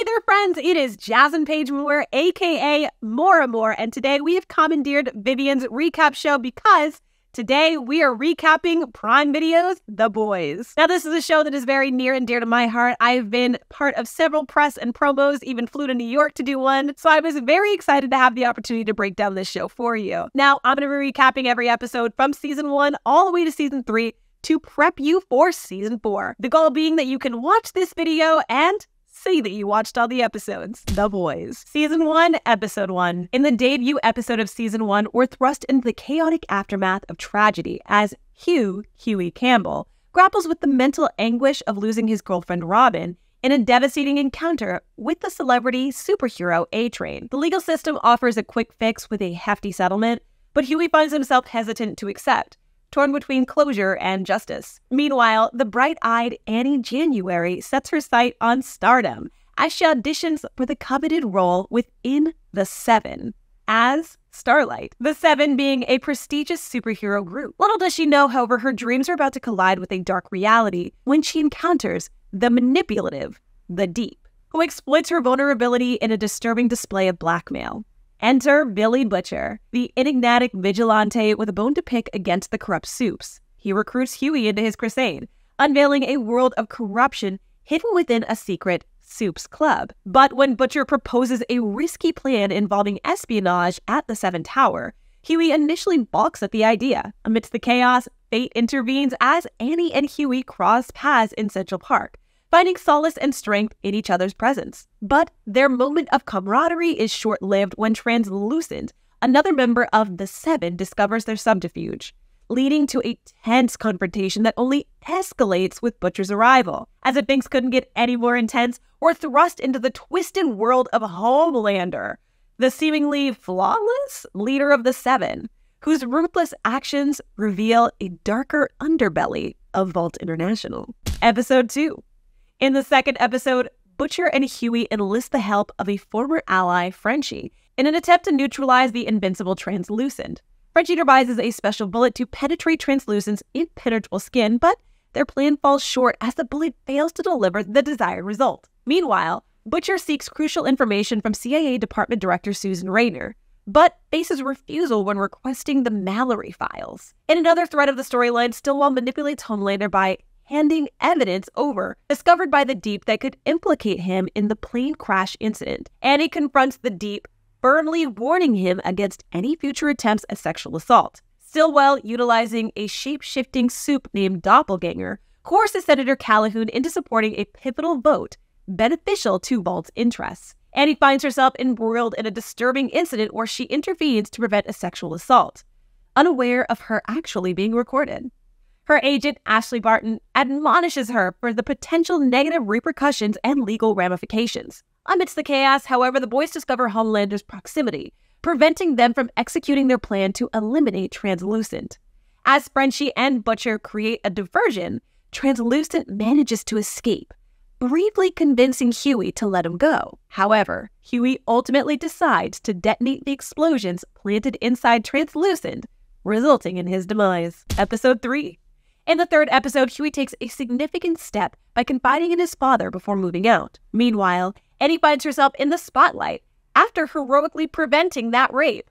Hey there, friends! It is Jasmine Page Moore, aka Mooreamor, and today we have commandeered Vivian's recap show because today we are recapping Prime Video's The Boys. Now, this is a show that is very near and dear to my heart. I've been part of several press and promos, even flew to New York to do one, so I was very excited to have the opportunity to break down this show for you. Now, I'm going to be recapping every episode from Season 1 all the way to Season 3 to prep you for Season 4. The goal being that you can watch this video and say that you watched all the episodes. The Boys. Season 1, Episode 1. In the debut episode of Season 1, we're thrust into the chaotic aftermath of tragedy as Huey Campbell, grapples with the mental anguish of losing his girlfriend Robin in a devastating encounter with the celebrity superhero A-Train. The legal system offers a quick fix with a hefty settlement, but Huey finds himself hesitant to accept, torn between closure and justice. Meanwhile, the bright-eyed Annie January sets her sight on stardom as she auditions for the coveted role within the Seven as Starlight, the Seven being a prestigious superhero group. Little does she know, however, her dreams are about to collide with a dark reality when she encounters the manipulative, the Deep, who exploits her vulnerability in a disturbing display of blackmail. Enter Billy Butcher, the enigmatic vigilante with a bone to pick against the corrupt Supes. He recruits Huey into his crusade, unveiling a world of corruption hidden within a secret Supes club. But when Butcher proposes a risky plan involving espionage at the Seven Tower, Huey initially balks at the idea. Amidst the chaos, fate intervenes as Annie and Huey cross paths in Central Park, finding solace and strength in each other's presence. But their moment of camaraderie is short-lived when Translucent, another member of the Seven, discovers their subterfuge, leading to a tense confrontation that only escalates with Butcher's arrival. As if things couldn't get any more intense, we're thrust into the twisted world of Homelander, the seemingly flawless leader of the Seven, whose ruthless actions reveal a darker underbelly of Vought International. Episode 2. In the second episode, Butcher and Huey enlist the help of a former ally, Frenchie, in an attempt to neutralize the invincible Translucent. Frenchie devises a special bullet to penetrate Translucent's impenetrable skin, but their plan falls short as the bullet fails to deliver the desired result. Meanwhile, Butcher seeks crucial information from CIA Department Director Susan Rayner, but faces refusal when requesting the Mallory files. In another thread of the storyline, Stillwell manipulates Homelander by handing evidence over discovered by the Deep that could implicate him in the plane crash incident. Annie confronts the Deep, firmly warning him against any future attempts at sexual assault. Stillwell, utilizing a shape-shifting Supe named Doppelganger, coerces Senator Calhoun into supporting a pivotal vote beneficial to Vault's interests. Annie finds herself embroiled in a disturbing incident where she intervenes to prevent a sexual assault, unaware of her actually being recorded. Her agent, Ashley Barton, admonishes her for the potential negative repercussions and legal ramifications. Amidst the chaos, however, the boys discover Homelander's proximity, preventing them from executing their plan to eliminate Translucent. As Frenchie and Butcher create a diversion, Translucent manages to escape, briefly convincing Huey to let him go. However, Huey ultimately decides to detonate the explosions planted inside Translucent, resulting in his demise. Episode 3. In the third episode, Huey takes a significant step by confiding in his father before moving out. Meanwhile, Annie finds herself in the spotlight after heroically preventing that rape.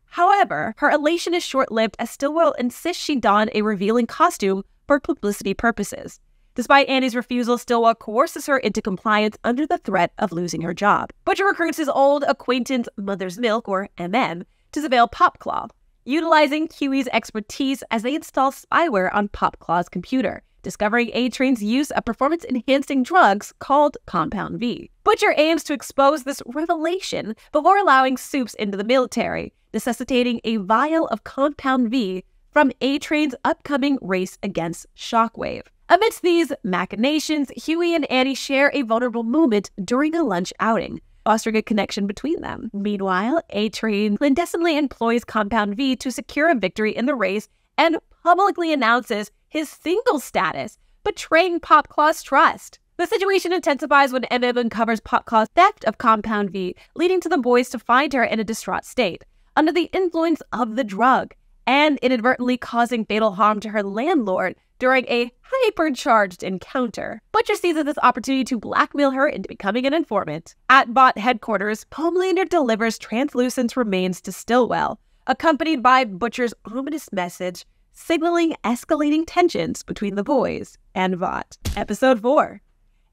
However, her elation is short-lived as Stillwell insists she don a revealing costume for publicity purposes. Despite Annie's refusal, Stillwell coerces her into compliance under the threat of losing her job. Butcher recruits his old acquaintance Mother's Milk, or MM, to surveil Popclaw, utilizing Huey's expertise as they install spyware on Popclaw's computer, discovering A-Train's use of performance-enhancing drugs called Compound V. Butcher aims to expose this revelation before allowing Supes into the military, necessitating a vial of Compound V from A-Train's upcoming race against Shockwave. Amidst these machinations, Huey and Annie share a vulnerable moment during a lunch outing, fostering a connection between them. Meanwhile, A-Train clandestinely employs Compound V to secure a victory in the race and publicly announces his single status, betraying Popclaw's trust. The situation intensifies when MM uncovers Popclaw's theft of Compound V, leading to the boys to find her in a distraught state, under the influence of the drug, and inadvertently causing fatal harm to her landlord during a hypercharged encounter. Butcher seizes this opportunity to blackmail her into becoming an informant. At Vought headquarters, Homelander delivers translucent remains to Stillwell, accompanied by Butcher's ominous message signaling escalating tensions between the boys and Vought. Episode 4.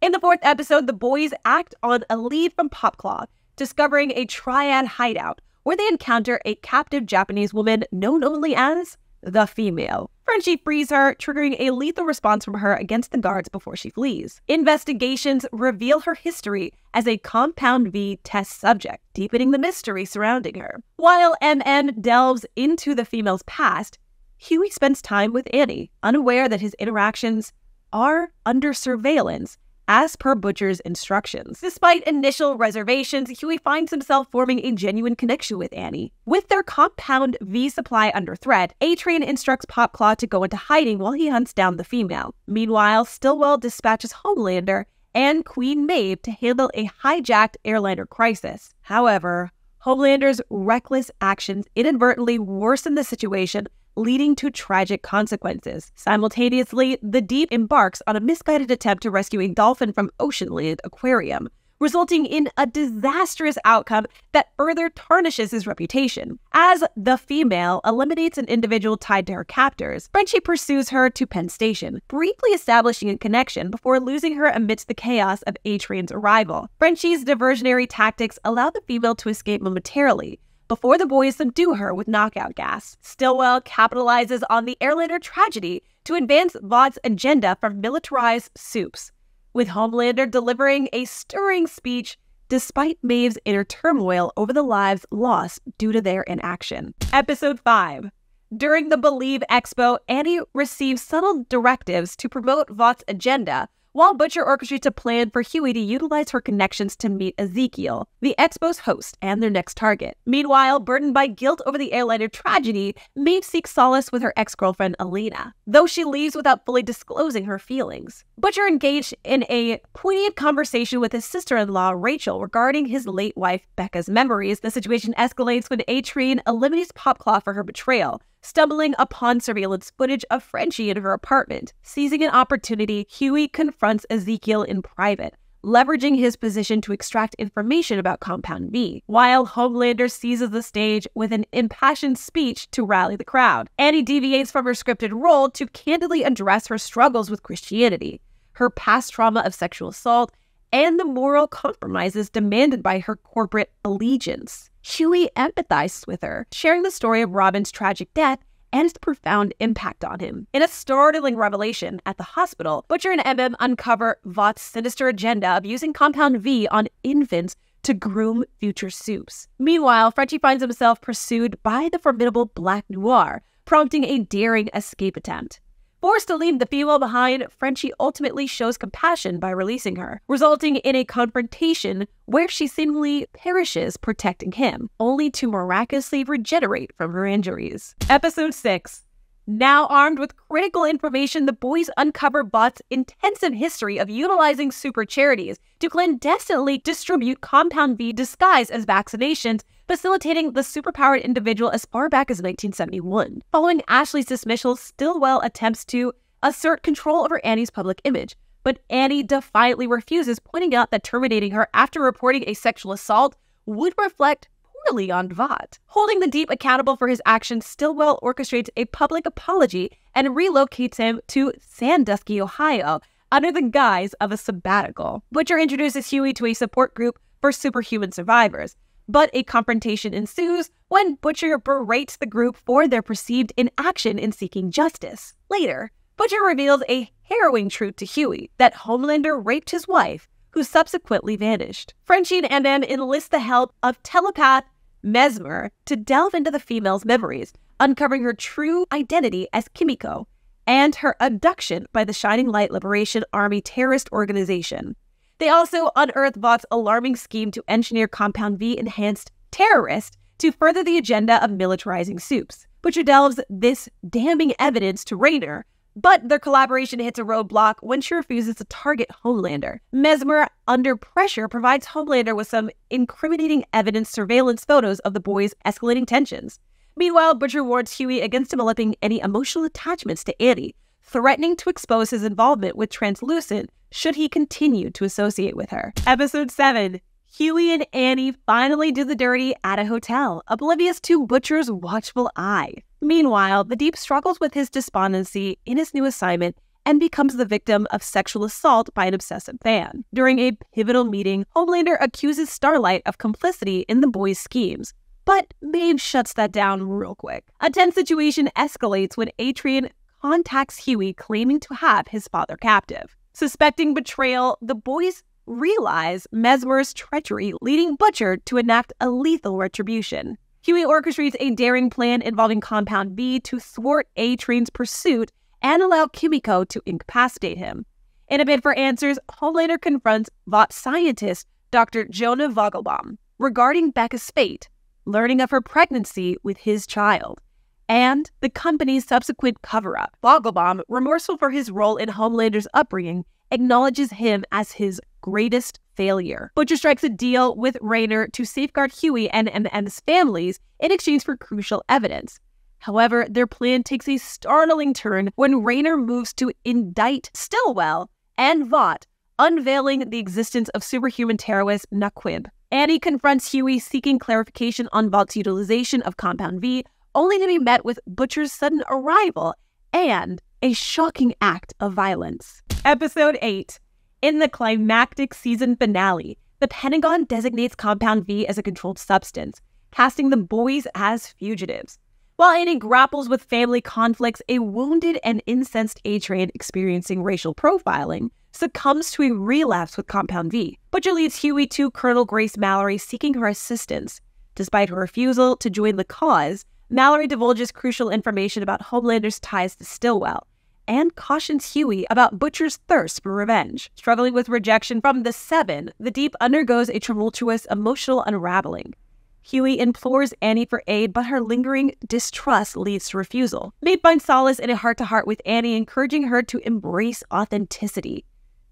In the 4th episode, the boys act on a lead from Popclaw, discovering a triad hideout where they encounter a captive Japanese woman known only as the Female. Frenchie frees her, triggering a lethal response from her against the guards before she flees. Investigations reveal her history as a Compound V test subject, deepening the mystery surrounding her. While MN delves into the Female's past, Huey spends time with Annie, unaware that his interactions are under surveillance as per Butcher's instructions. Despite initial reservations, Huey finds himself forming a genuine connection with Annie. With their Compound V supply under threat, A-Train instructs Popclaw to go into hiding while he hunts down the Female. Meanwhile, Stillwell dispatches Homelander and Queen Maeve to handle a hijacked airliner crisis. However, Homelander's reckless actions inadvertently worsen the situation, leading to tragic consequences. Simultaneously, the Deep embarks on a misguided attempt to rescue a dolphin from Oceanland Aquarium, resulting in a disastrous outcome that further tarnishes his reputation. As the Female eliminates an individual tied to her captors, Frenchie pursues her to Penn Station, briefly establishing a connection before losing her amidst the chaos of A-Train's arrival. Frenchie's diversionary tactics allow the Female to escape momentarily, before the boys subdue her with knockout gas. Stillwell capitalizes on the airliner tragedy to advance Vought's agenda for militarized Supes, with Homelander delivering a stirring speech despite Maeve's inner turmoil over the lives lost due to their inaction. Episode 5. During the Believe Expo, Annie receives subtle directives to promote Vought's agenda, while Butcher orchestrates a plan for Huey to utilize her connections to meet Ezekiel, the Expo's host and their next target. Meanwhile, burdened by guilt over the airliner tragedy, Maeve seeks solace with her ex-girlfriend Alina, though she leaves without fully disclosing her feelings. Butcher engaged in a poignant conversation with his sister-in-law Rachel regarding his late wife Becca's memories. The situation escalates when A-Train eliminates Popclaw for her betrayal, stumbling upon surveillance footage of Frenchie in her apartment. Seizing an opportunity, Huey confronts Ezekiel in private, leveraging his position to extract information about Compound V, while Homelander seizes the stage with an impassioned speech to rally the crowd. Annie deviates from her scripted role to candidly address her struggles with Christianity, her past trauma of sexual assault, and the moral compromises demanded by her corporate allegiance. Huey empathizes with her, sharing the story of Robin's tragic death and its profound impact on him. In a startling revelation at the hospital, Butcher and MM uncover Vought's sinister agenda of using Compound V on infants to groom future Supes. Meanwhile, Frenchie finds himself pursued by the formidable Black Noir, prompting a daring escape attempt. Forced to leave the Female behind, Frenchie ultimately shows compassion by releasing her, resulting in a confrontation where she seemingly perishes protecting him, only to miraculously regenerate from her injuries. Episode 6. Now armed with critical information, the boys uncover Vought's intensive history of utilizing super charities to clandestinely distribute Compound V disguised as vaccinations, facilitating the superpowered individual as far back as 1971. Following Ashley's dismissal, Stillwell attempts to assert control over Annie's public image, but Annie defiantly refuses, pointing out that terminating her after reporting a sexual assault would reflect poorly on Vought. Holding the Deep accountable for his actions, Stillwell orchestrates a public apology and relocates him to Sandusky, Ohio, under the guise of a sabbatical. Butcher introduces Huey to a support group for superhuman survivors, but a confrontation ensues when Butcher berates the group for their perceived inaction in seeking justice. Later, Butcher reveals a harrowing truth to Huey, that Homelander raped his wife, who subsequently vanished. Frenchie and MM enlist the help of telepath Mesmer to delve into the Female's memories, uncovering her true identity as Kimiko and her abduction by the Shining Light Liberation Army terrorist organization. They also unearth Vought's alarming scheme to engineer Compound V enhanced terrorists to further the agenda of militarizing Supes. Butcher delves this damning evidence to Raynor, but their collaboration hits a roadblock when she refuses to target Homelander. Mesmer, under pressure, provides Homelander with some incriminating evidence surveillance photos of the boys' escalating tensions. Meanwhile, Butcher warns Huey against developing any emotional attachments to Annie, threatening to expose his involvement with Translucent should he continue to associate with her. Episode 7. Huey and Annie finally do the dirty at a hotel, oblivious to Butcher's watchful eye. Meanwhile, the Deep struggles with his despondency in his new assignment and becomes the victim of sexual assault by an obsessive fan. During a pivotal meeting, Homelander accuses Starlight of complicity in the boys' schemes, but Maeve shuts that down real quick. A tense situation escalates when Atrian contacts Huey claiming to have his father captive. Suspecting betrayal, the boys realize Mesmer's treachery, leading Butcher to enact a lethal retribution. Huey orchestrates a daring plan involving Compound V to thwart A-Train's pursuit and allow Kimiko to incapacitate him. In a bid for answers, Homelander confronts Vought scientist Dr. Jonah Vogelbaum regarding Becca's fate, learning of her pregnancy with his child, and the company's subsequent cover-up. Vogelbaum, remorseful for his role in Homelander's upbringing, acknowledges him as his greatest failure. Butcher strikes a deal with Raynor to safeguard Huey and MM's families in exchange for crucial evidence. However, their plan takes a startling turn when Raynor moves to indict Stillwell and Vought, unveiling the existence of superhuman terrorist Naquib. Annie confronts Huey seeking clarification on Vaught's utilization of Compound V, only to be met with Butcher's sudden arrival and a shocking act of violence. Episode 8. In the climactic season finale, the Pentagon designates Compound V as a controlled substance, casting the boys as fugitives. While Annie grapples with family conflicts, a wounded and incensed A-Train experiencing racial profiling succumbs to a relapse with Compound V. Butcher leads Huey to Colonel Grace Mallory seeking her assistance. Despite her refusal to join the cause, Mallory divulges crucial information about Homelander's ties to Stillwell and cautions Huey about Butcher's thirst for revenge. Struggling with rejection from the Seven, the Deep undergoes a tumultuous emotional unraveling. Huey implores Annie for aid, but her lingering distrust leads to refusal. Maeve finds solace in a heart-to-heart with Annie, encouraging her to embrace authenticity.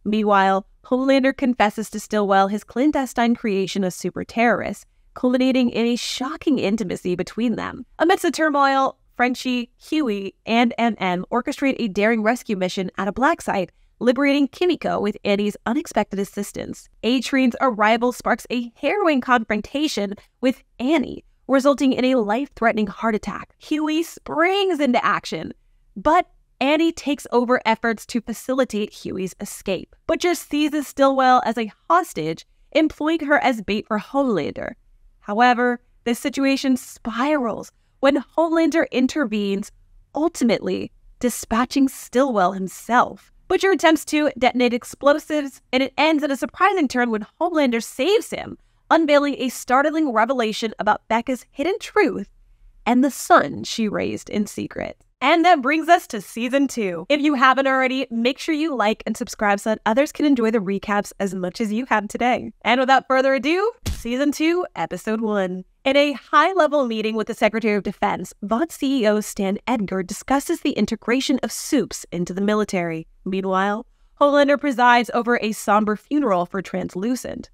Meanwhile, Homelander confesses to Stillwell his clandestine creation of super terrorists, culminating in a shocking intimacy between them. Amidst the turmoil, Frenchie, Huey, and MM orchestrate a daring rescue mission at a black site, liberating Kimiko with Annie's unexpected assistance. A-Train's arrival sparks a harrowing confrontation with Annie, resulting in a life-threatening heart attack. Huey springs into action, but Annie takes over efforts to facilitate Huey's escape. Butcher seizes Stillwell as a hostage, employing her as bait for Homelander. However, the situation spirals when Homelander intervenes, ultimately dispatching Stillwell himself. Butcher attempts to detonate explosives, and it ends in a surprising turn when Homelander saves him, unveiling a startling revelation about Becca's hidden truth and the son she raised in secret. And that brings us to Season 2. If you haven't already, make sure you like and subscribe so that others can enjoy the recaps as much as you have today. And without further ado, Season 2, Episode 1. In a high-level meeting with the Secretary of Defense, Vought CEO Stan Edgar discusses the integration of Supes into the military. Meanwhile, Homelander presides over a somber funeral for Translucent,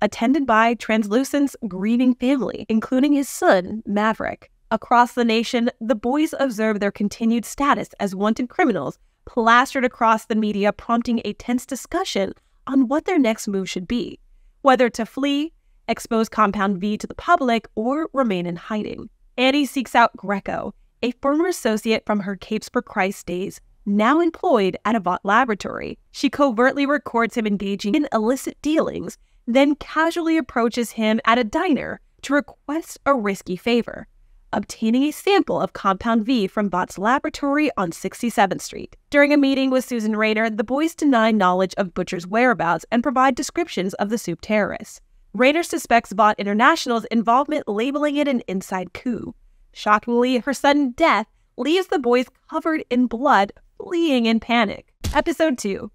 attended by Translucent's grieving family, including his son, Maverick. Across the nation, the boys observe their continued status as wanted criminals plastered across the media, prompting a tense discussion on what their next move should be, whether to flee, expose Compound V to the public, or remain in hiding. Annie seeks out Greco, a former associate from her Capes for Christ days, now employed at a Vought laboratory. She covertly records him engaging in illicit dealings, then casually approaches him at a diner to request a risky favor, obtaining a sample of Compound V from Vought's laboratory on 67th Street. During a meeting with Susan Raynor, the boys deny knowledge of Butcher's whereabouts and provide descriptions of the Supe terrorists. Raynor suspects Vought International's involvement, labeling it an inside coup. Shockingly, her sudden death leaves the boys covered in blood, fleeing in panic. Episode 2.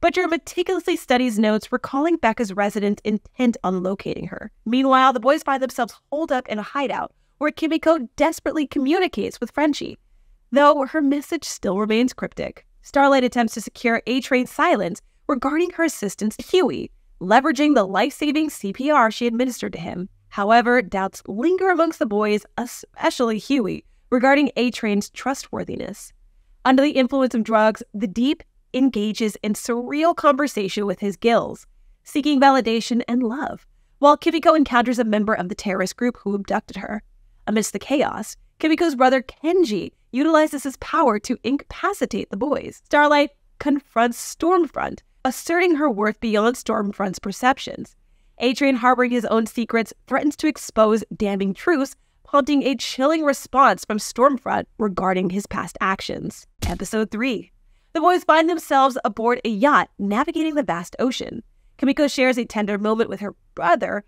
Butcher meticulously studies notes recalling Becca's residence, intent on locating her. Meanwhile, the boys find themselves holed up in a hideout, where Kimiko desperately communicates with Frenchie, though her message still remains cryptic. Starlight attempts to secure A-Train's silence regarding her assistance to Huey, leveraging the life-saving CPR she administered to him. However, doubts linger amongst the boys, especially Huey, regarding A-Train's trustworthiness. Under the influence of drugs, the Deep engages in surreal conversation with his gills, seeking validation and love, while Kimiko encounters a member of the terrorist group who abducted her. Amidst the chaos, Kimiko's brother Kenji utilizes his power to incapacitate the boys. Starlight confronts Stormfront, asserting her worth beyond Stormfront's perceptions. A-Train, harboring his own secrets, threatens to expose damning truths, prompting a chilling response from Stormfront regarding his past actions. Episode 3. The boys find themselves aboard a yacht navigating the vast ocean. Kimiko shares a tender moment with her brother,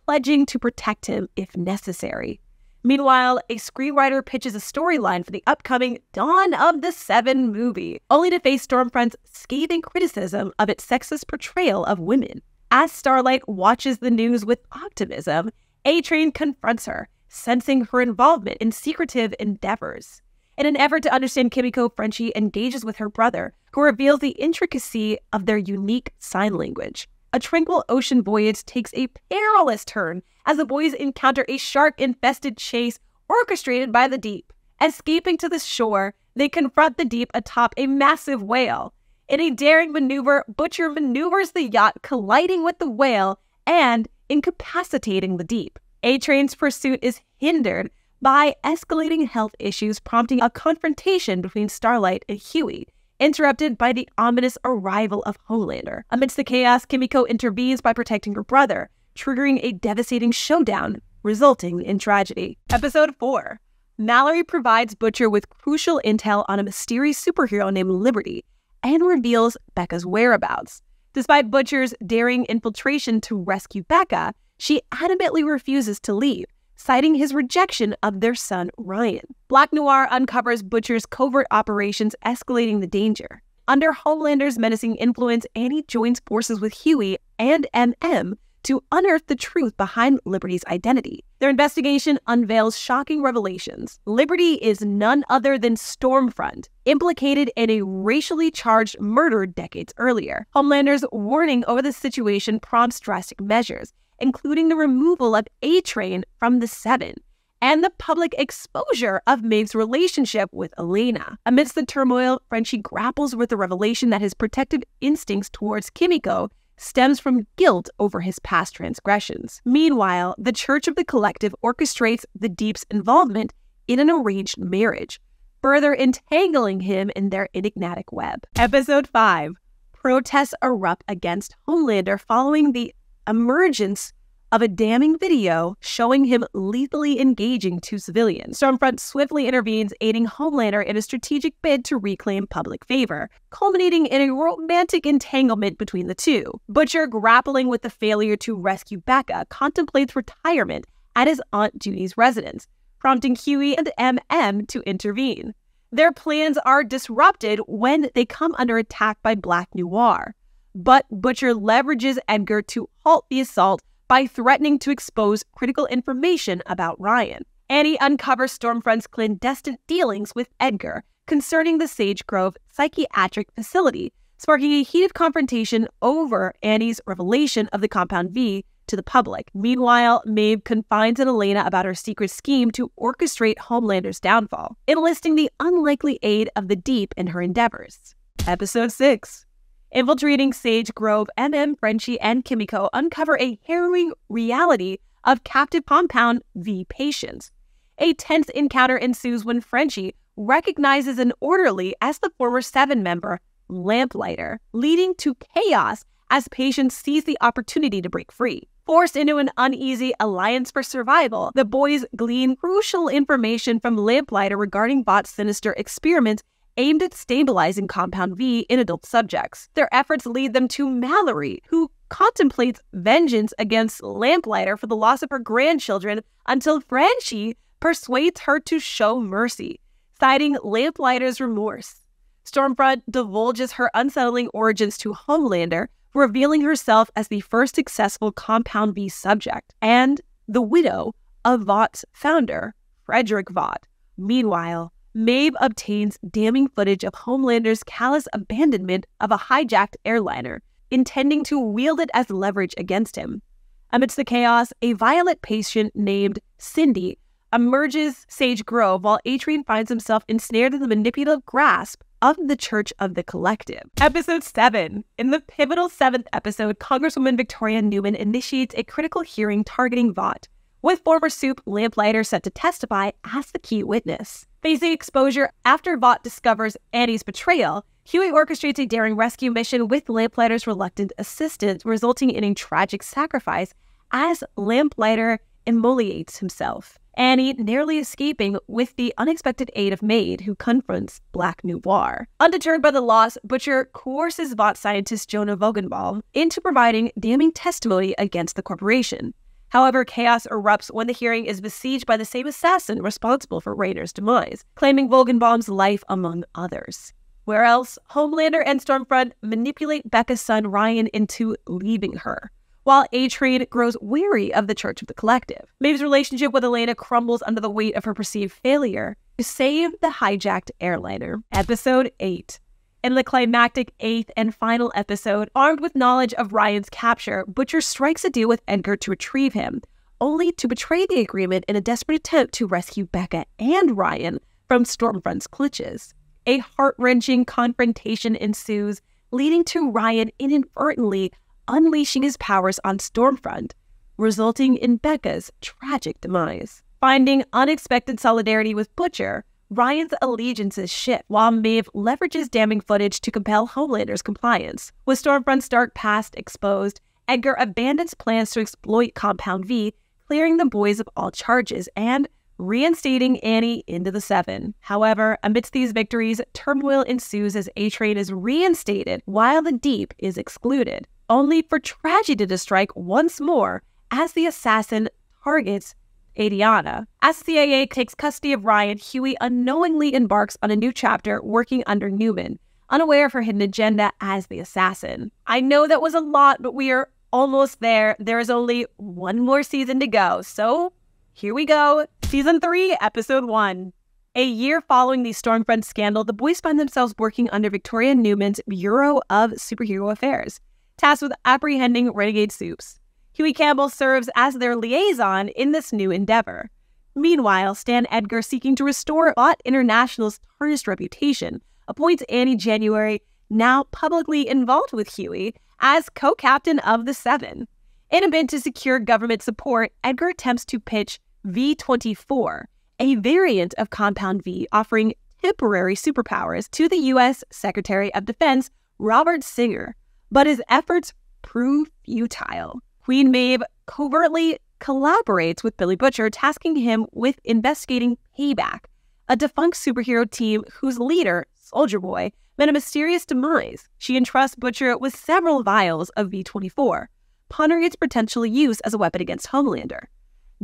pledging to protect him if necessary. Meanwhile, a screenwriter pitches a storyline for the upcoming Dawn of the Seven movie, only to face Stormfront's scathing criticism of its sexist portrayal of women. As Starlight watches the news with optimism, A-Train confronts her, sensing her involvement in secretive endeavors. In an effort to understand Kimiko, Frenchie engages with her brother, who reveals the intricacy of their unique sign language. A tranquil ocean voyage takes a perilous turn as the boys encounter a shark-infested chase orchestrated by the Deep. Escaping to the shore, they confront the Deep atop a massive whale. In a daring maneuver, Butcher maneuvers the yacht, colliding with the whale and incapacitating the Deep. A-Train's pursuit is hindered by escalating health issues, prompting a confrontation between Starlight and Huey, interrupted by the ominous arrival of Homelander. Amidst the chaos, Kimiko intervenes by protecting her brother, triggering a devastating showdown, resulting in tragedy. Episode 4. Mallory provides Butcher with crucial intel on a mysterious superhero named Liberty and reveals Becca's whereabouts. Despite Butcher's daring infiltration to rescue Becca, she adamantly refuses to leave, citing his rejection of their son, Ryan. Black Noir uncovers Butcher's covert operations, escalating the danger. Under Homelander's menacing influence, Annie joins forces with Huey and MM to unearth the truth behind Liberty's identity. Their investigation unveils shocking revelations. Liberty is none other than Stormfront, implicated in a racially charged murder decades earlier. Homelander's warning over the situation prompts drastic measures, including the removal of A-Train from the Seven and the public exposure of Maeve's relationship with Elena. Amidst the turmoil, Frenchie grapples with the revelation that his protective instincts towards Kimiko stems from guilt over his past transgressions. Meanwhile, the Church of the Collective orchestrates the Deep's involvement in an arranged marriage, further entangling him in their enigmatic web. Episode 5. Protests erupt against Homelander following the emergence of a damning video showing him lethally engaging two civilians. Stormfront swiftly intervenes, aiding Homelander in a strategic bid to reclaim public favor, culminating in a romantic entanglement between the two. Butcher, grappling with the failure to rescue Becca, contemplates retirement at his Aunt Judy's residence, prompting Huey and MM to intervene. Their plans are disrupted when they come under attack by Black Noir, but Butcher leverages Edgar to halt the assault by threatening to expose critical information about Ryan. Annie uncovers Stormfront's clandestine dealings with Edgar concerning the Sage Grove psychiatric facility, sparking a heated confrontation over Annie's revelation of the Compound V to the public. Meanwhile, Maeve confides in Elena about her secret scheme to orchestrate Homelander's downfall, enlisting the unlikely aid of the Deep in her endeavors. Episode 6. Infiltrating Sage Grove, MM, Frenchie, and Kimiko uncover a harrowing reality of captive Compound V patients. A tense encounter ensues when Frenchie recognizes an orderly as the former Seven member, Lamplighter, leading to chaos as patients seize the opportunity to break free. Forced into an uneasy alliance for survival, the boys glean crucial information from Lamplighter regarding Vought's sinister experiments aimed at stabilizing Compound V in adult subjects. Their efforts lead them to Mallory, who contemplates vengeance against Lamplighter for the loss of her grandchildren until Frenchie persuades her to show mercy, citing Lamplighter's remorse. Stormfront divulges her unsettling origins to Homelander, revealing herself as the first successful Compound V subject and the widow of Vought's founder, Frederick Vought. Meanwhile, Maeve obtains damning footage of Homelander's callous abandonment of a hijacked airliner, intending to wield it as leverage against him. Amidst the chaos, a Violet patient named Cindy emerges Sage Grove while A-Train finds himself ensnared in the manipulative grasp of the Church of the Collective. Episode 7. In the pivotal 7th episode, Congresswoman Victoria Newman initiates a critical hearing targeting Vought, with former Supe lamplighter set to testify as the key witness. Facing exposure after Vought discovers Annie's betrayal, Huey orchestrates a daring rescue mission with lamplighter's reluctant assistance, resulting in a tragic sacrifice as lamplighter immolates himself. Annie narrowly escaping with the unexpected aid of Maid, who confronts Black Noir. Undeterred by the loss, Butcher coerces Vought scientist Jonah Vogelbaum into providing damning testimony against the corporation. However, chaos erupts when the hearing is besieged by the same assassin responsible for Rainer's demise, claiming Vogelbaum's life among others. Where else, Homelander and Stormfront manipulate Becca's son Ryan into leaving her, while A-Train grows weary of the Church of the Collective. Maeve's relationship with Elena crumbles under the weight of her perceived failure to save the hijacked airliner. Episode 8. In the climactic 8th and final episode, armed with knowledge of Ryan's capture, Butcher strikes a deal with Edgar to retrieve him, only to betray the agreement in a desperate attempt to rescue Becca and Ryan from Stormfront's clutches. A heart-wrenching confrontation ensues, leading to Ryan inadvertently unleashing his powers on Stormfront, resulting in Becca's tragic demise. Finding unexpected solidarity with Butcher, Ryan's allegiances shift, while Maeve leverages damning footage to compel Homelander's compliance. With Stormfront's dark past exposed, Edgar abandons plans to exploit Compound V, clearing the boys of all charges and reinstating Annie into the Seven. However, amidst these victories, turmoil ensues as A-Train is reinstated while the Deep is excluded, only for tragedy to strike once more as the assassin targets Adriana. As the CIA takes custody of Ryan, Huey unknowingly embarks on a new chapter working under Newman, unaware of her hidden agenda as the assassin. I know that was a lot, but we are almost there. There is only one more season to go, so here we go. Season 3, Episode 1. A year following the Stormfront scandal, the boys find themselves working under Victoria Newman's Bureau of Superhero Affairs, tasked with apprehending renegade Supes. Huey Campbell serves as their liaison in this new endeavor. Meanwhile, Stan Edgar, seeking to restore Vought International's tarnished reputation, appoints Annie January, now publicly involved with Huey, as co-captain of the Seven. In a bid to secure government support, Edgar attempts to pitch V-24, a variant of Compound V offering temporary superpowers, to the U.S. Secretary of Defense, Robert Singer, but his efforts prove futile. Queen Maeve covertly collaborates with Billy Butcher, tasking him with investigating Payback, a defunct superhero team whose leader, Soldier Boy, met a mysterious demise. She entrusts Butcher with several vials of V-24, pondering its potential use as a weapon against Homelander.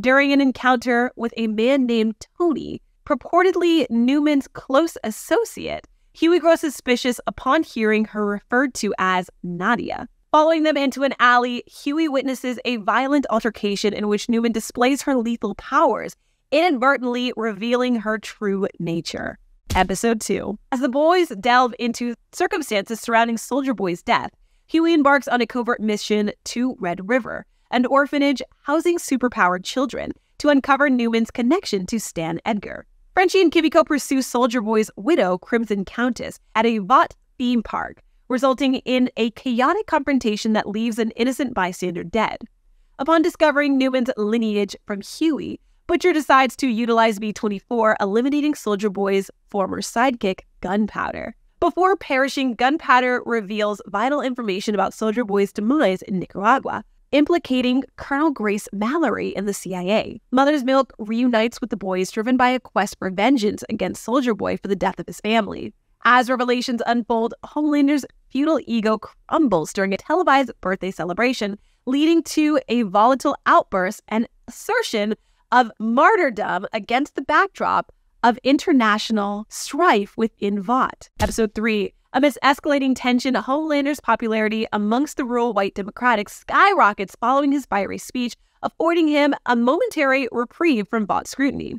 During an encounter with a man named Tony, purportedly Newman's close associate, Huey grows suspicious upon hearing her referred to as Nadia. Following them into an alley, Huey witnesses a violent altercation in which Newman displays her lethal powers, inadvertently revealing her true nature. Episode 2. As the boys delve into circumstances surrounding Soldier Boy's death, Huey embarks on a covert mission to Red River, an orphanage housing superpowered children, to uncover Newman's connection to Stan Edgar. Frenchie and Kimiko pursue Soldier Boy's widow, Crimson Countess, at a Vought theme park, resulting in a chaotic confrontation that leaves an innocent bystander dead. Upon discovering Newman's lineage from Huey, Butcher decides to utilize V-24, eliminating Soldier Boy's former sidekick, Gunpowder. Before perishing, Gunpowder reveals vital information about Soldier Boy's demise in Nicaragua, implicating Colonel Grace Mallory in the CIA. Mother's Milk reunites with the boys, driven by a quest for vengeance against Soldier Boy for the death of his family. As revelations unfold, Homelander's feudal ego crumbles during a televised birthday celebration, leading to a volatile outburst and assertion of martyrdom against the backdrop of international strife within Vought. Episode 3. Amidst escalating tension, Homelander's popularity amongst the rural white Democrats skyrockets following his fiery speech, affording him a momentary reprieve from Vought scrutiny.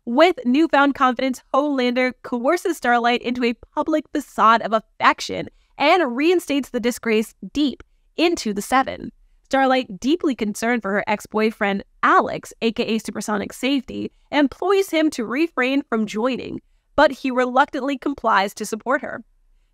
With newfound confidence, Homelander coerces Starlight into a public facade of affection and reinstates the disgraced Deep into the Seven. Starlight, deeply concerned for her ex-boyfriend, Alex, aka Supersonic Safety, employs him to refrain from joining, but he reluctantly complies to support her.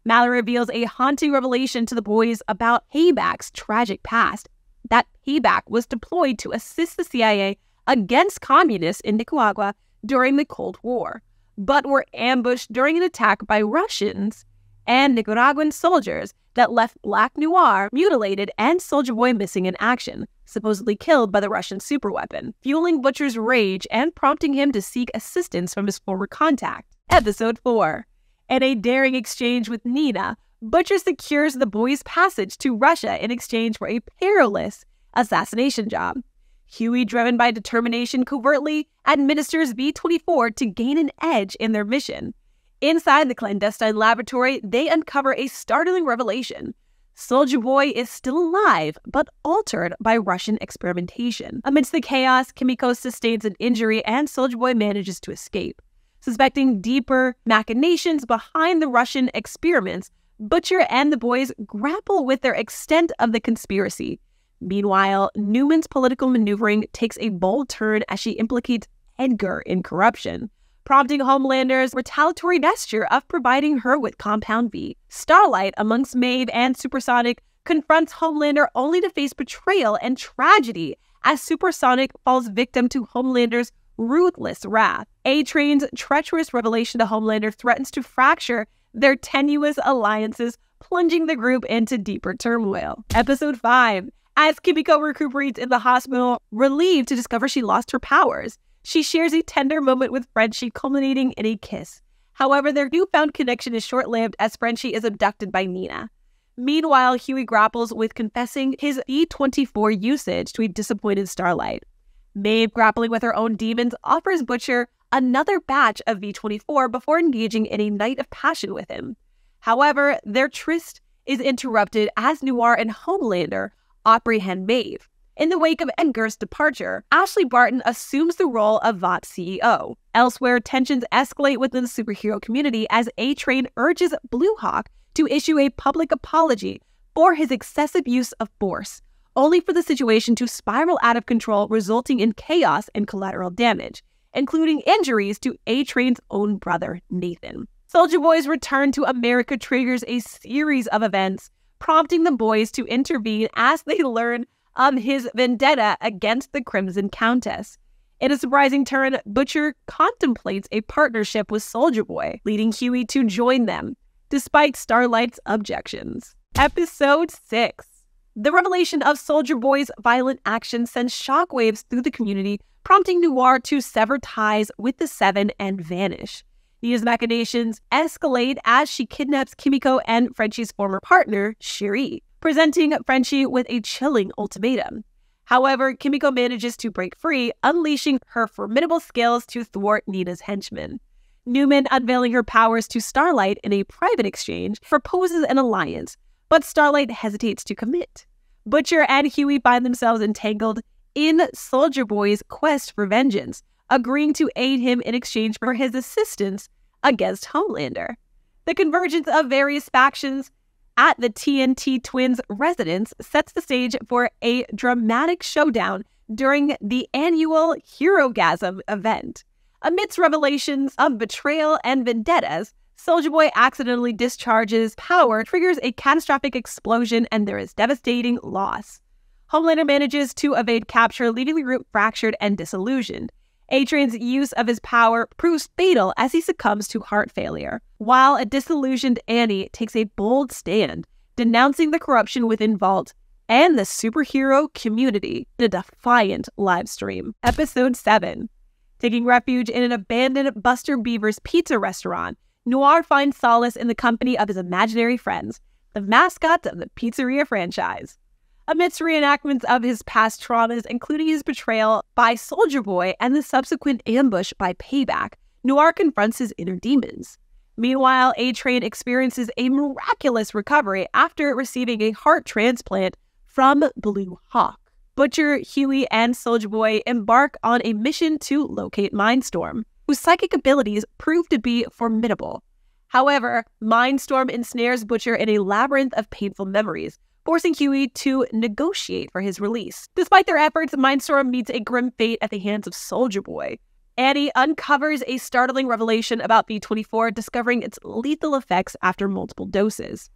Mallory reveals a haunting revelation to the boys about Payback's tragic past. That Payback was deployed to assist the CIA against communists in Nicaragua during the Cold War, but were ambushed during an attack by Russians and Nicaraguan soldiers that left Black Noir mutilated and Soulja Boy missing in action, supposedly killed by the Russian superweapon, fueling Butcher's rage and prompting him to seek assistance from his former contact. Episode 4. In a daring exchange with Nina, Butcher secures the boys' passage to Russia in exchange for a perilous assassination job. Huey, driven by determination, covertly administers V-24 to gain an edge in their mission. Inside the clandestine laboratory, they uncover a startling revelation. Soulja Boy is still alive, but altered by Russian experimentation. Amidst the chaos, Kimiko sustains an injury and Soulja Boy manages to escape. Suspecting deeper machinations behind the Russian experiments, Butcher and the boys grapple with their extent of the conspiracy. Meanwhile, Newman's political maneuvering takes a bold turn as she implicates Edgar in corruption, prompting Homelander's retaliatory gesture of providing her with Compound V. Starlight, amongst Maeve and Supersonic, confronts Homelander only to face betrayal and tragedy as Supersonic falls victim to Homelander's ruthless wrath. A-Train's treacherous revelation to Homelander threatens to fracture their tenuous alliances, plunging the group into deeper turmoil. Episode 5. As Kimiko recuperates in the hospital, relieved to discover she lost her powers, she shares a tender moment with Frenchie, culminating in a kiss. However, their newfound connection is short-lived as Frenchie is abducted by Nina. Meanwhile, Huey grapples with confessing his V-24 usage to a disappointed Starlight. Maeve, grappling with her own demons, offers Butcher another batch of V-24 before engaging in a night of passion with him. However, their tryst is interrupted as Noir and Homelander apprehend Maeve. In the wake of Edgar's departure, Ashley Barton assumes the role of Vought CEO. Elsewhere, tensions escalate within the superhero community as A-Train urges Blue Hawk to issue a public apology for his excessive use of force, only for the situation to spiral out of control, resulting in chaos and collateral damage, including injuries to A-Train's own brother, Nathan. Soulja Boy's return to America triggers a series of events, prompting the boys to intervene as they learn of his vendetta against the Crimson Countess. In a surprising turn, Butcher contemplates a partnership with Soulja Boy, leading Huey to join them, despite Starlight's objections. Episode 6. The revelation of Soulja Boy's violent actions sends shockwaves through the community, prompting Noir to sever ties with the Seven and vanish. Nina's machinations escalate as she kidnaps Kimiko and Frenchie's former partner, Cherie, presenting Frenchie with a chilling ultimatum. However, Kimiko manages to break free, unleashing her formidable skills to thwart Nina's henchmen. Newman, unveiling her powers to Starlight in a private exchange, proposes an alliance, but Starlight hesitates to commit. Butcher and Huey find themselves entangled in Soulja Boy's quest for vengeance, agreeing to aid him in exchange for his assistance against Homelander. The convergence of various factions at the TNT Twins' residence sets the stage for a dramatic showdown during the annual Herogasm event. Amidst revelations of betrayal and vendettas, Soulja Boy accidentally discharges power, triggers a catastrophic explosion, and there is devastating loss. Homelander manages to evade capture, leaving the group fractured and disillusioned. A-Train's use of his power proves fatal as he succumbs to heart failure, while a disillusioned Annie takes a bold stand, denouncing the corruption within Vought and the superhero community in a defiant livestream. Episode 7. Taking refuge in an abandoned Buster Beaver's pizza restaurant, Noir finds solace in the company of his imaginary friends, the mascots of the pizzeria franchise. Amidst reenactments of his past traumas, including his betrayal by Soulja Boy and the subsequent ambush by Payback, Noir confronts his inner demons. Meanwhile, A-Train experiences a miraculous recovery after receiving a heart transplant from Blue Hawk. Butcher, Huey, and Soulja Boy embark on a mission to locate Mindstorm, whose psychic abilities prove to be formidable. However, Mindstorm ensnares Butcher in a labyrinth of painful memories, forcing Huey to negotiate for his release. Despite their efforts, Mindstorm meets a grim fate at the hands of Soulja Boy. Annie uncovers a startling revelation about V24, discovering its lethal effects after multiple doses.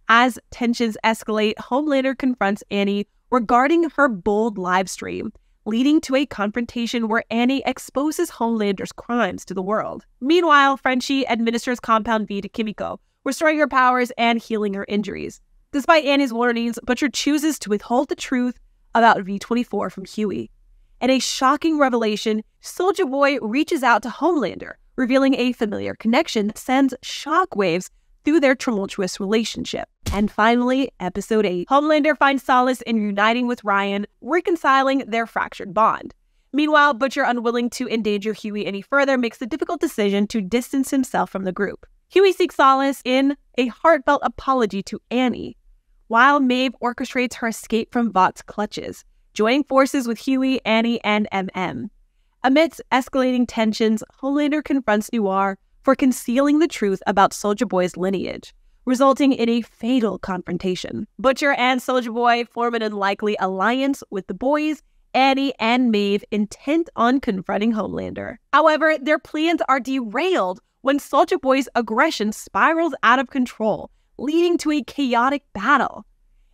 As tensions escalate, Homelander confronts Annie regarding her bold livestream, leading to a confrontation where Annie exposes Homelander's crimes to the world. Meanwhile, Frenchie administers Compound V to Kimiko, restoring her powers and healing her injuries. Despite Annie's warnings, Butcher chooses to withhold the truth about V24 from Huey. In a shocking revelation, Soulja Boy reaches out to Homelander, revealing a familiar connection that sends shockwaves through their tumultuous relationship. And finally, Episode 8. Homelander finds solace in uniting with Ryan, reconciling their fractured bond. Meanwhile, Butcher, unwilling to endanger Huey any further, makes the difficult decision to distance himself from the group. Huey seeks solace in a heartfelt apology to Annie, while Maeve orchestrates her escape from Vought's clutches, joining forces with Huey, Annie, and MM. Amidst escalating tensions, Homelander confronts Noir for concealing the truth about Soulja Boy's lineage, resulting in a fatal confrontation. Butcher and Soulja Boy form an unlikely alliance with the boys, Annie, and Maeve, intent on confronting Homelander. However, their plans are derailed when Soulja Boy's aggression spirals out of control, leading to a chaotic battle.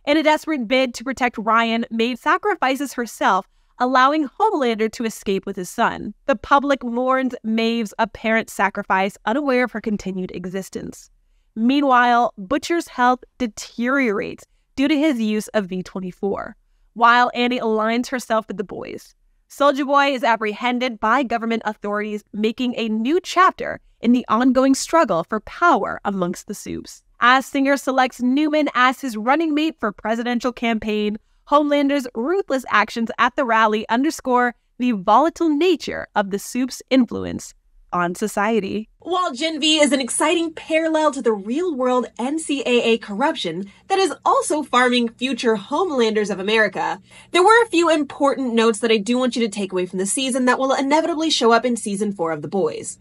In a desperate bid to protect Ryan, Maeve sacrifices herself, allowing Homelander to escape with his son. The public mourns Maeve's apparent sacrifice, unaware of her continued existence. Meanwhile, Butcher's health deteriorates due to his use of V24, while Annie aligns herself with the boys. Soulja Boy is apprehended by government authorities, making a new chapter in the ongoing struggle for power amongst the Supes. As Singer selects Newman as his running mate for presidential campaign, Homelander's ruthless actions at the rally underscore the volatile nature of the Supes' influence on society. While Gen V is an exciting parallel to the real-world NCAA corruption that is also farming future Homelanders of America, there were a few important notes that I do want you to take away from the season that will inevitably show up in Season 4 of The Boys.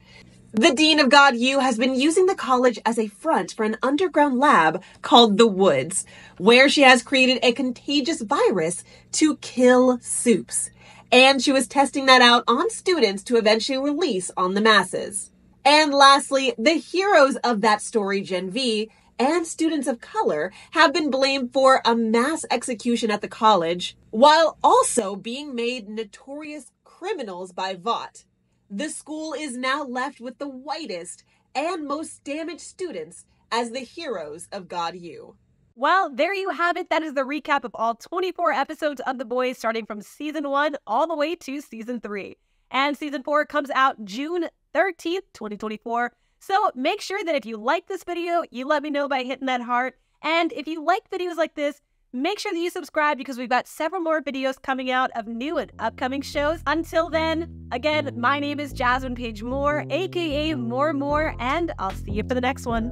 The Dean of God U has been using the college as a front for an underground lab called The Woods, where she has created a contagious virus to kill Supes. And she was testing that out on students to eventually release on the masses. And lastly, the heroes of that story, Gen V, and students of color have been blamed for a mass execution at the college, while also being made notorious criminals by Vought. The school is now left with the whitest and most damaged students as the heroes of God U. Well, there you have it. That is the recap of all 24 episodes of The Boys, starting from Season 1 all the way to Season 3. And Season 4 comes out June 13th, 2024. So make sure that if you like this video, you let me know by hitting that heart. And if you like videos like this, make sure that you subscribe because we've got several more videos coming out of new and upcoming shows. Until then, again, my name is Jasmine Page Moore, aka Mooreamor, and I'll see you for the next one.